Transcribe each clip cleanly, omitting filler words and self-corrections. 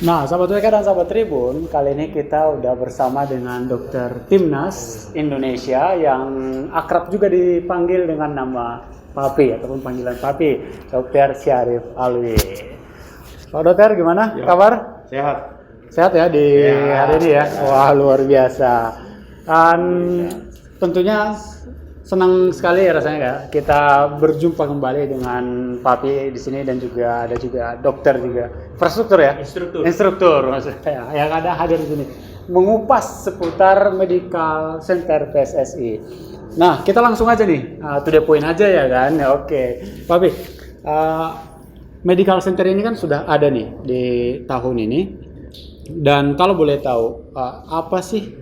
Nah, sahabat WK dan sahabat Tribun, kali ini kita udah bersama dengan dokter Timnas Indonesia yang akrab juga dipanggil dengan nama Papi ataupun panggilan Papi, Dokter Syarif Alwi. Pak Dokter, gimana Ya, kabar? sehat. Sehat ya di Sehat. hari ini ya? Wah, luar biasa. Dan tentunya senang sekali ya rasanya ya kita berjumpa kembali dengan Papi di sini dan juga ada juga dokter juga infrastruktur ya instruktur maksudnya yang ada hadir di sini mengupas seputar medical center PSSI. Nah kita langsung aja nih to the point aja ya kan ya, oke Papi, medical center ini kan sudah ada nih di tahun ini dan kalau boleh tahu apa sih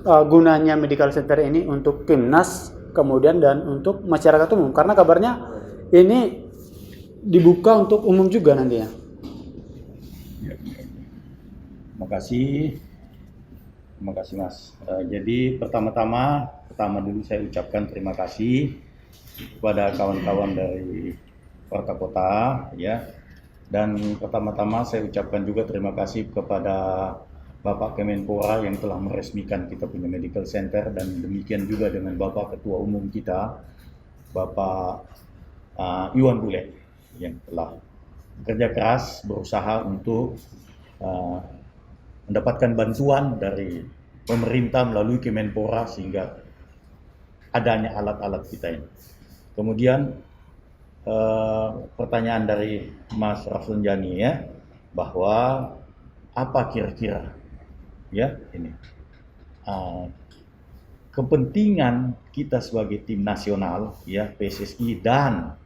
gunanya medical center ini untuk timnas kemudian dan untuk masyarakat umum karena kabarnya ini dibuka untuk umum juga nantinya. Terima kasih Mas. Jadi pertama dulu saya ucapkan terima kasih kepada kawan-kawan dari Warta Kota ya. Dan pertama-tama saya ucapkan juga terima kasih kepada Bapak Kemenpora yang telah meresmikan kita punya medical center dan demikian juga dengan Bapak Ketua Umum kita, Bapak Iwan Bule yang telah bekerja keras berusaha untuk mendapatkan bantuan dari pemerintah melalui Kemenpora sehingga adanya alat-alat kita ini. Kemudian pertanyaan dari Mas Rafsanjani ya, bahwa apa kira-kira ya ini kepentingan kita sebagai tim nasional ya PSSI dan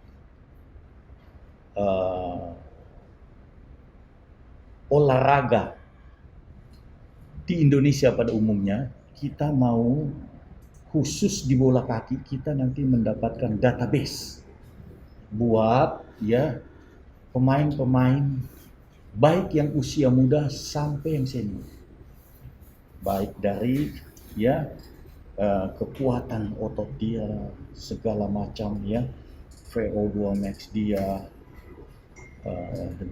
olahraga di Indonesia pada umumnya. Kita mau khusus di bola kaki kita nanti mendapatkan database buat ya pemain-pemain baik yang usia muda sampai yang senior, baik dari ya kekuatan otot dia segala macam ya, VO2 max dia,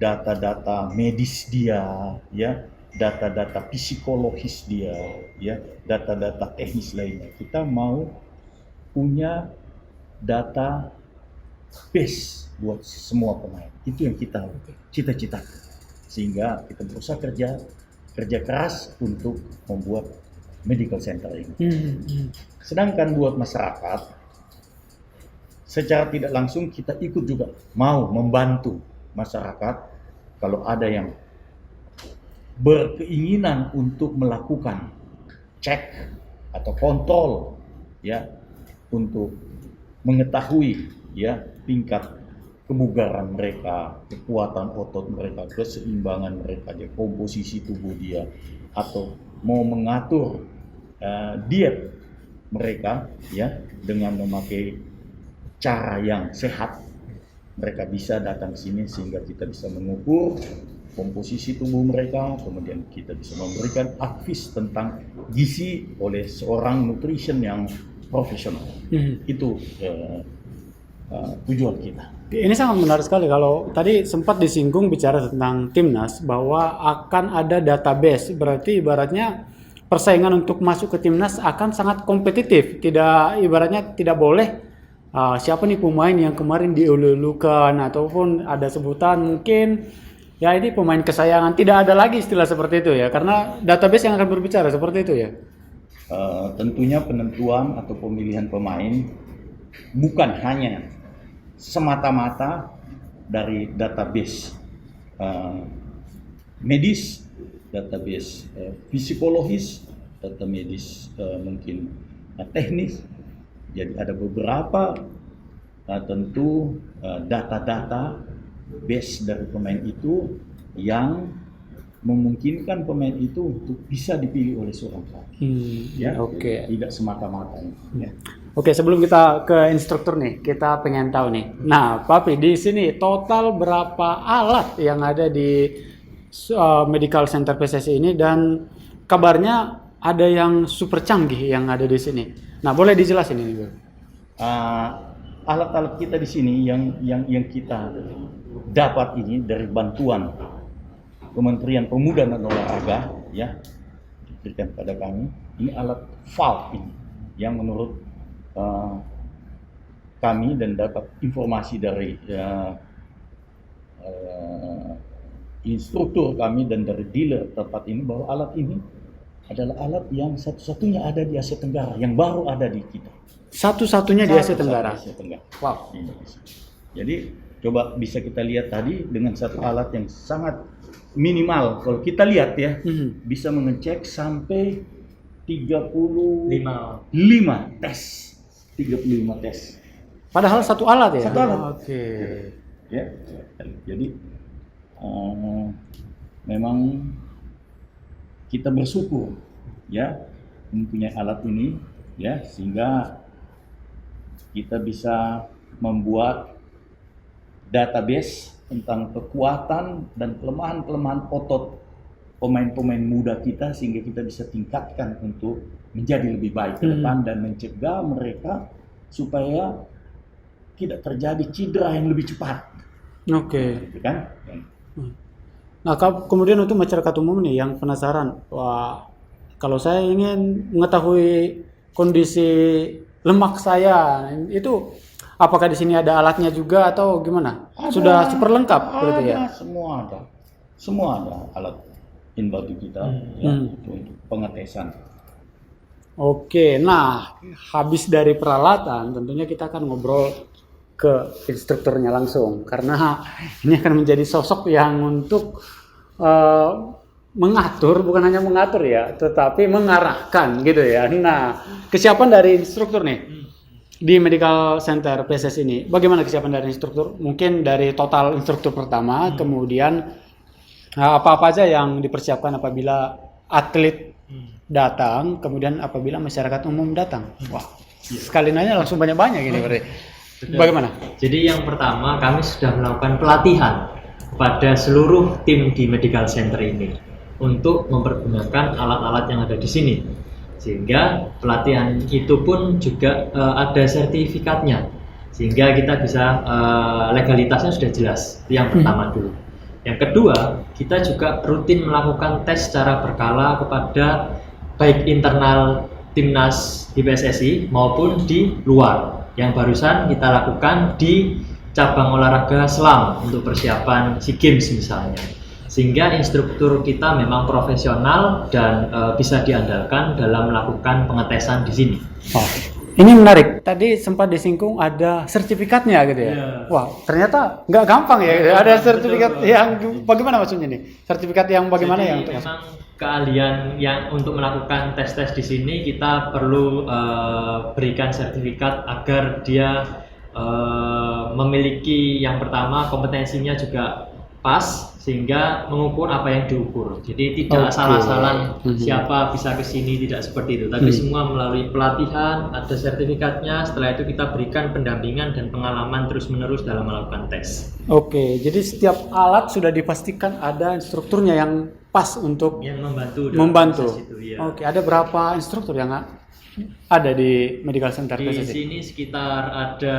data-data medis dia ya, data-data psikologis dia ya, data-data teknis lainnya. Kita mau punya data base buat semua pemain. Itu yang kita cita-citakan. Sehingga kita berusaha kerja keras untuk membuat medical center ini. Sedangkan buat masyarakat, secara tidak langsung kita ikut juga mau membantu masyarakat kalau ada yang berkeinginan untuk melakukan cek atau kontrol ya untuk mengetahui ya tingkat kebugaran mereka, kekuatan otot mereka, keseimbangan mereka, komposisi tubuh dia, atau mau mengatur diet mereka ya dengan memakai cara yang sehat, mereka bisa datang ke sini sehingga kita bisa mengukur komposisi tubuh mereka, kemudian kita bisa memberikan advice tentang gizi oleh seorang nutrition yang profesional. Itu tujuan kita. Ini sangat menarik sekali kalau tadi sempat disinggung bicara tentang timnas bahwa akan ada database, berarti ibaratnya persaingan untuk masuk ke timnas akan sangat kompetitif, tidak ibaratnya tidak boleh siapa nih pemain yang kemarin dielu-elukan ataupun ada sebutan mungkin ya ini pemain kesayangan, tidak ada lagi istilah seperti itu ya karena database yang akan berbicara seperti itu ya. Tentunya penentuan atau pemilihan pemain bukan hanya semata-mata dari database medis, database psikologis, data medis mungkin teknis. Jadi ada beberapa tentu data-data base dari pemain itu yang memungkinkan pemain itu untuk bisa dipilih oleh seorang pelatih. Ya, Oke. tidak semata-mata. Ya. Oke, sebelum kita ke instruktur nih, kita pengen tahu nih. Nah, Papi, di sini total berapa alat yang ada di Medical Center PSSI ini dan kabarnya ada yang super canggih yang ada di sini. Nah, boleh dijelasin ini, Bu? Alat-alat kita di sini yang kita dapat ini dari bantuan Kementerian Pemuda dan Olahraga ya diberikan pada kami. Ini alat valve ini yang menurut kami dan dapat informasi dari instruktur kami dan dari dealer tempat ini bahwa alat ini adalah alat yang satu-satunya ada di Asia Tenggara, yang baru ada di kita. Satu-satunya di Asia Tenggara. Asia Tenggara. Wow. Di Indonesia. Jadi coba bisa kita lihat tadi dengan satu alat yang sangat minimal. Kalau kita lihat ya, bisa mengecek sampai 35 tes. 35 tes. Padahal satu alat ya? Satu alat. Oke. Ya. Jadi memang kita bersyukur ya mempunyai alat ini ya, sehingga kita bisa membuat database tentang kekuatan dan kelemahan-kelemahan otot pemain-pemain muda kita, sehingga kita bisa tingkatkan untuk menjadi lebih baik ke depan dan mencegah mereka supaya tidak terjadi cedera yang lebih cepat. Oke. Gitu kan? Nah, kemudian untuk masyarakat umum nih yang penasaran, wah, kalau saya ingin mengetahui kondisi lemak saya, itu apakah di sini ada alatnya juga atau gimana? Sudah super lengkap berarti ya? Semua ada alat InBody kita ya, untuk pengetesan. Oke, nah habis dari peralatan tentunya kita akan ngobrol ke instrukturnya langsung, karena ini akan menjadi sosok yang untuk mengatur, bukan hanya mengatur ya, tetapi mengarahkan gitu ya. Nah, kesiapan dari instruktur nih di Medical Center PSS ini, bagaimana kesiapan dari instruktur? Mungkin dari total instruktur pertama, kemudian apa-apa aja yang dipersiapkan apabila atlet datang, kemudian apabila masyarakat umum datang. Wah, sekali nanya langsung banyak-banyak ini berarti. Bagaimana? Jadi yang pertama, kami sudah melakukan pelatihan kepada seluruh tim di Medical Center ini untuk mempergunakan alat-alat yang ada di sini, sehingga pelatihan itu pun juga ada sertifikatnya, sehingga kita bisa legalitasnya sudah jelas. Itu yang pertama dulu. Yang kedua, kita juga rutin melakukan tes secara berkala kepada baik internal timnas di PSSI maupun di luar, yang barusan kita lakukan di cabang olahraga selam untuk persiapan SEA Games misalnya, sehingga instruktur kita memang profesional dan bisa diandalkan dalam melakukan pengetesan di sini. Oh, ini menarik. Tadi sempat disinggung ada sertifikatnya gitu ya. Wah, ternyata nggak gampang ya. Ada sertifikat yang bagaimana maksudnya nih? Sertifikat yang bagaimana ya? Jadi memang keahlian yang untuk melakukan tes-tes di sini kita perlu berikan sertifikat agar dia memiliki yang pertama kompetensinya juga pas, sehingga mengukur apa yang diukur. Jadi tidak asal-asalan siapa bisa ke sini, tidak seperti itu. Tapi semua melalui pelatihan, ada sertifikatnya. Setelah itu kita berikan pendampingan dan pengalaman terus-menerus dalam melakukan tes. Oke, jadi setiap alat sudah dipastikan ada instrukturnya yang pas untuk yang membantu dalam proses itu, ya. Oke, ada berapa instruktur yang ada di Medical Center di PSSI? sini sekitar ada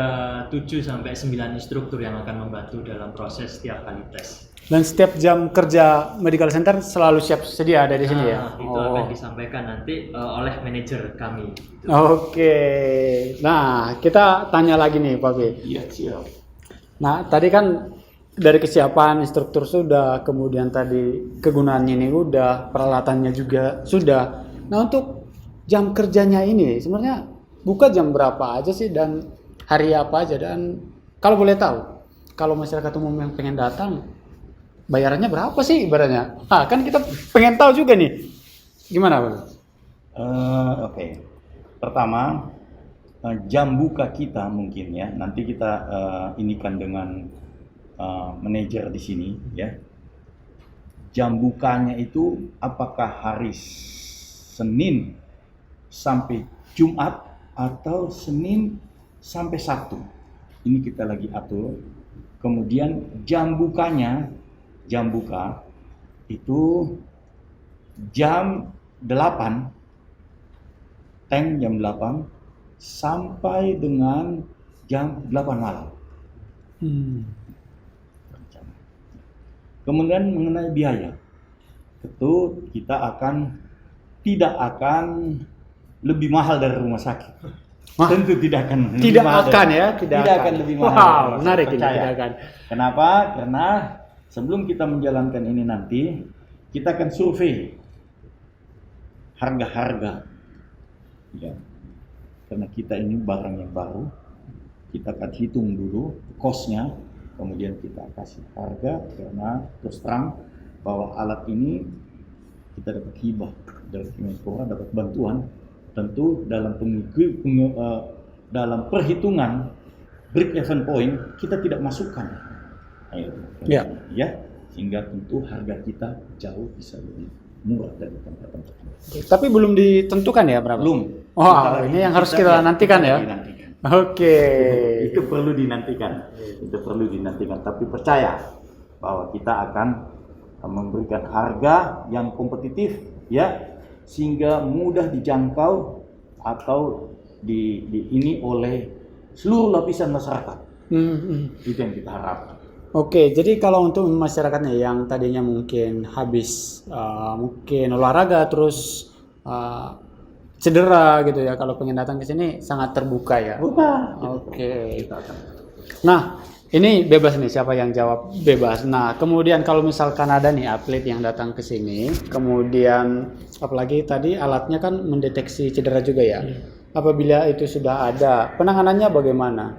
7 sampai 9 instruktur yang akan membantu dalam proses setiap kali tes. Dan setiap jam kerja Medical Center selalu siap sedia ada di sini ya? Itu akan disampaikan nanti oleh manajer kami. Oke. Nah, kita tanya lagi nih Pak B. Iya, siap. Nah, tadi kan dari kesiapan instruktur sudah, kemudian tadi kegunaannya ini udah, peralatannya juga sudah. Nah, untuk jam kerjanya ini sebenarnya buka jam berapa aja sih dan hari apa aja, dan kalau boleh tahu, kalau masyarakat umum yang pengen datang bayarannya berapa sih ibaratnya? Nah, kan kita pengen tahu juga nih. Gimana, Bang? Oke. Pertama, jam buka kita mungkin ya. Nanti kita inikan dengan manajer di sini ya. Jam bukanya itu apakah hari Senin sampai Jumat atau Senin sampai Sabtu? Ini kita lagi atur. Kemudian jam buka itu jam 8, tank jam 8 sampai dengan jam 8 malam. Kemudian mengenai biaya. tentu kita tidak akan lebih mahal dari rumah sakit. Wah, Tentu tidak akan lebih tidak mahal akan dari- ya, tidak akan lebih mahal. dari Wow, rumah sakit, menarik ini, percaya. tidak akan. Kenapa? Karena sebelum kita menjalankan ini nanti, kita akan survei harga-harga. Ya. Karena kita ini barang yang baru, kita akan hitung dulu cost-nya, kemudian kita kasih harga, karena terus terang bahwa alat ini kita dapat hibah dari Kemenpora, dapat bantuan, tentu dalam dalam perhitungan break even point kita tidak masukkan. Ya. Ya, sehingga tentu harga kita jauh bisa lebih murah dari tempat-tempat lain. Tapi belum ditentukan ya berapa? Belum. Wah, ini yang harus kita nantikan ya. Dinantikan. Oke. Itu perlu dinantikan. Itu perlu dinantikan. Tapi percaya bahwa kita akan memberikan harga yang kompetitif, ya, sehingga mudah dijangkau atau ini oleh seluruh lapisan masyarakat. Itu yang kita harapkan. Oke, jadi kalau untuk masyarakatnya yang tadinya mungkin habis mungkin olahraga terus cedera gitu ya, kalau pengen datang ke sini sangat terbuka ya. Bukan. Oke. Kita akan. Nah, ini bebas nih, siapa yang jawab bebas. Nah, kemudian kalau misalkan ada nih atlet yang datang ke sini, kemudian apalagi tadi alatnya kan mendeteksi cedera juga ya. Apabila itu sudah ada, penanganannya bagaimana?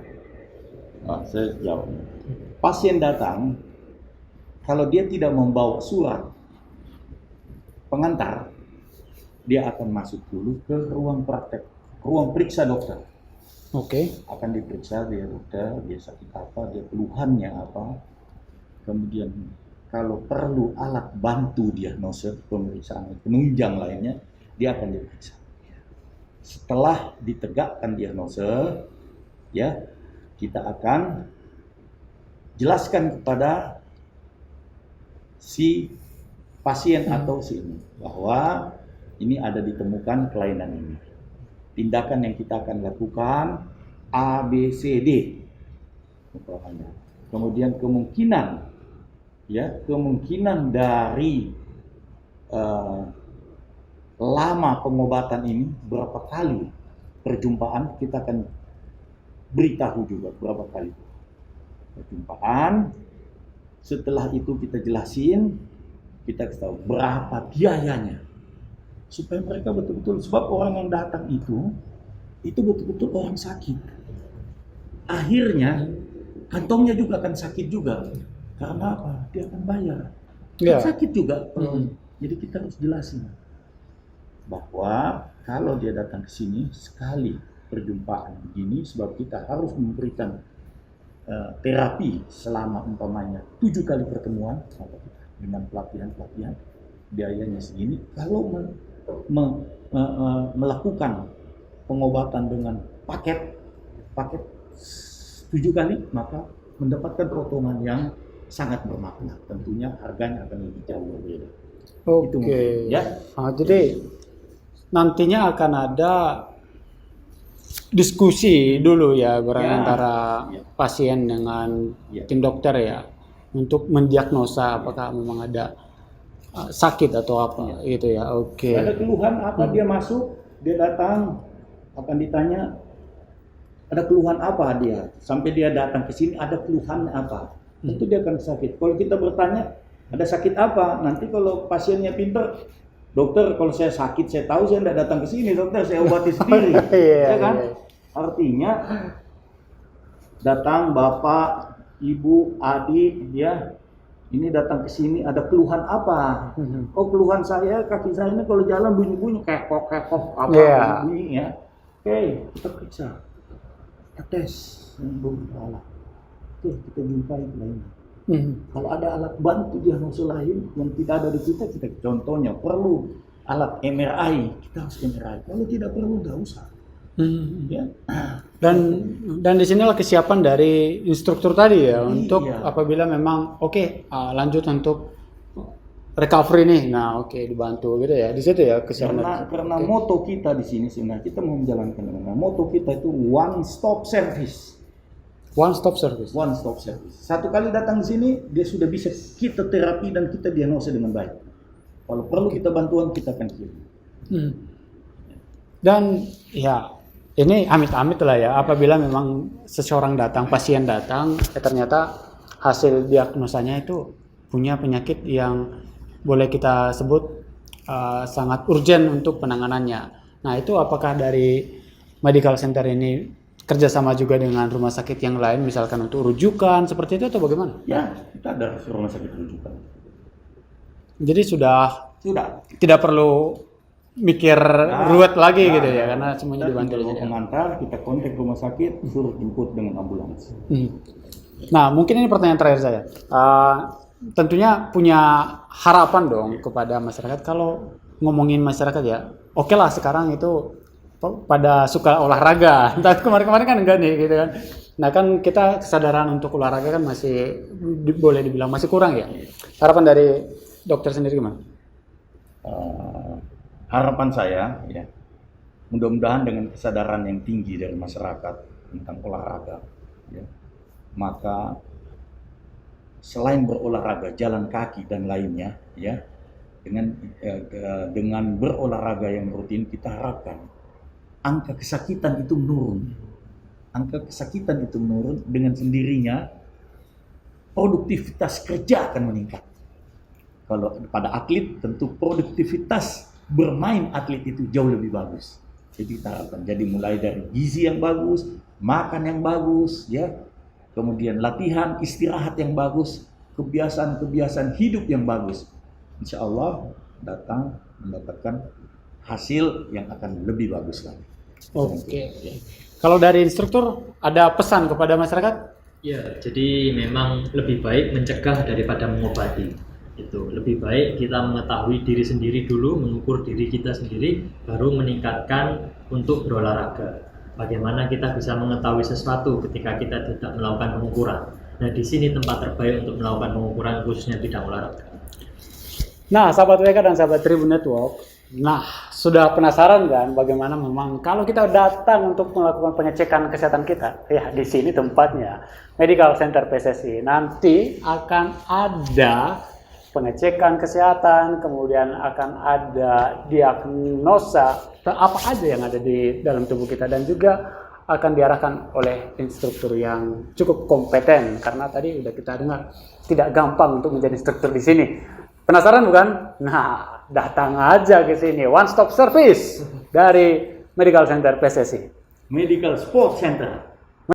Saya jawab. Pasien datang, kalau dia tidak membawa surat pengantar, dia akan masuk dulu ke ruang praktek, ruang periksa dokter. Oke. Akan diperiksa dia dokter, dia sakit apa, dia keluhannya apa. Kemudian kalau perlu alat bantu diagnosis, pemeriksaan penunjang lainnya, dia akan diperiksa. Setelah ditegakkan diagnosis, ya, kita akan jelaskan kepada si pasien atau si ini bahwa ini ada ditemukan kelainan ini. Tindakan yang kita akan lakukan A, B, C, D. Kemudian kemungkinan dari lama pengobatan ini, berapa kali perjumpaan, kita akan beritahu juga berapa kali perjumpaan. Setelah itu kita jelasin, kita kasih tahu berapa biayanya, supaya mereka betul-betul, sebab orang yang datang itu betul-betul orang sakit. Akhirnya kantongnya juga akan sakit juga. Karena apa? Dia akan bayar. Ya. Sakit juga. Jadi kita harus jelasin bahwa kalau dia datang ke sini sekali perjumpaan begini, sebab kita harus memberikan terapi selama umpamanya 7 kali pertemuan dengan pelatihan biayanya segini. Kalau melakukan pengobatan dengan paket 7 kali, maka mendapatkan potongan yang sangat bermakna. Tentunya harganya akan lebih jauh berbeda. Itu Oke. mungkin, ya. Jadi nantinya akan ada diskusi dulu ya antara pasien dengan tim dokter ya, untuk mendiagnosa apakah memang ada sakit atau apa gitu ya. Oke. Ada keluhan apa, dia masuk, dia datang, akan ditanya ada keluhan apa dia, sampai dia datang ke sini ada keluhan apa, tentu dia akan sakit. Kalau kita bertanya ada sakit apa, nanti kalau pasiennya pintar, dokter kalau saya sakit saya tahu, saya tidak datang ke sini dokter, saya obati sendiri. Ya kan? Artinya datang bapak, ibu, adik, ya, ini datang ke sini ada keluhan apa? Oh, keluhan saya kaki saya ini kalau jalan bunyi-bunyi kekok apa bunyi ya. Oke, kita periksa, kita tes alat. Oke, kita jumpai lainnya. Kalau ada alat bantu diagnosis lain yang tidak ada di kita contohnya perlu alat MRI, kita harus MRI. Kalau tidak perlu nggak usah. Ya. Dan di sinilah kesiapan dari instruktur tadi ya, untuk apabila memang lanjut untuk recovery nih, nah dibantu gitu ya, di situ ya kesiapan. Karena moto kita di sini sebenarnya kita mau menjalankan moto kita itu one stop service. One stop service. One stop service. Satu kali datang di sini dia sudah bisa kita terapi dan kita diagnosa dengan baik. Kalau perlu kita bantuan, kita akan kirim. Dan ya ini amit-amit lah ya, apabila memang seseorang datang, pasien datang, ternyata hasil diagnosanya itu punya penyakit yang boleh kita sebut sangat urgent untuk penanganannya. Nah itu apakah dari medical center ini kerjasama juga dengan rumah sakit yang lain, misalkan untuk rujukan seperti itu atau bagaimana? Ya, kita ada rumah sakit rujukan. Jadi sudah Sudah. tidak perlu mikir ruwet lagi gitu ya, karena semuanya dibantu Kalau aja. mengantar, kita kontak rumah sakit, suruh jemput dengan ambulans. Nah, mungkin ini pertanyaan terakhir saya. Tentunya punya harapan dong kepada masyarakat. Kalau ngomongin masyarakat ya, oke lah sekarang itu pada suka olahraga. Tapi kemarin-kemarin kan enggak nih gitu kan. Nah kan kita kesadaran untuk olahraga kan masih boleh dibilang masih kurang ya. Harapan dari dokter sendiri gimana? Harapan saya, ya, mudah-mudahan dengan kesadaran yang tinggi dari masyarakat tentang olahraga, ya, maka selain berolahraga, jalan kaki dan lainnya, ya, dengan berolahraga yang rutin, kita harapkan angka kesakitan itu menurun. Angka kesakitan itu menurun, dengan sendirinya produktivitas kerja akan meningkat. Kalau pada atlet tentu produktivitas bermain atlet itu jauh lebih bagus. Jadi kita harapkan, jadi mulai dari gizi yang bagus, makan yang bagus, ya, kemudian latihan, istirahat yang bagus, kebiasaan-kebiasaan hidup yang bagus. Insya Allah datang mendapatkan hasil yang akan lebih bagus lagi. Oke. Kalau dari instruktur ada pesan kepada masyarakat? Ya, jadi memang lebih baik mencegah daripada mengobati. Itu lebih baik kita mengetahui diri sendiri dulu, mengukur diri kita sendiri, baru meningkatkan untuk berolahraga. Bagaimana kita bisa mengetahui sesuatu ketika kita tidak melakukan pengukuran. Nah, di sini tempat terbaik untuk melakukan pengukuran khususnya bidang olahraga. Nah, sahabat WK dan sahabat Tribun Network, nah sudah penasaran kan bagaimana memang kalau kita datang untuk melakukan pengecekan kesehatan kita, ya di sini tempatnya Medical Center PSSI. Nanti akan ada pengecekan kesehatan, kemudian akan ada diagnosa apa aja yang ada di dalam tubuh kita, dan juga akan diarahkan oleh instruktur yang cukup kompeten, karena tadi udah kita dengar tidak gampang untuk menjadi instruktur di sini. Penasaran bukan? Nah, datang aja ke sini, one stop service dari Medical Center PSSI. Medical Sport Center.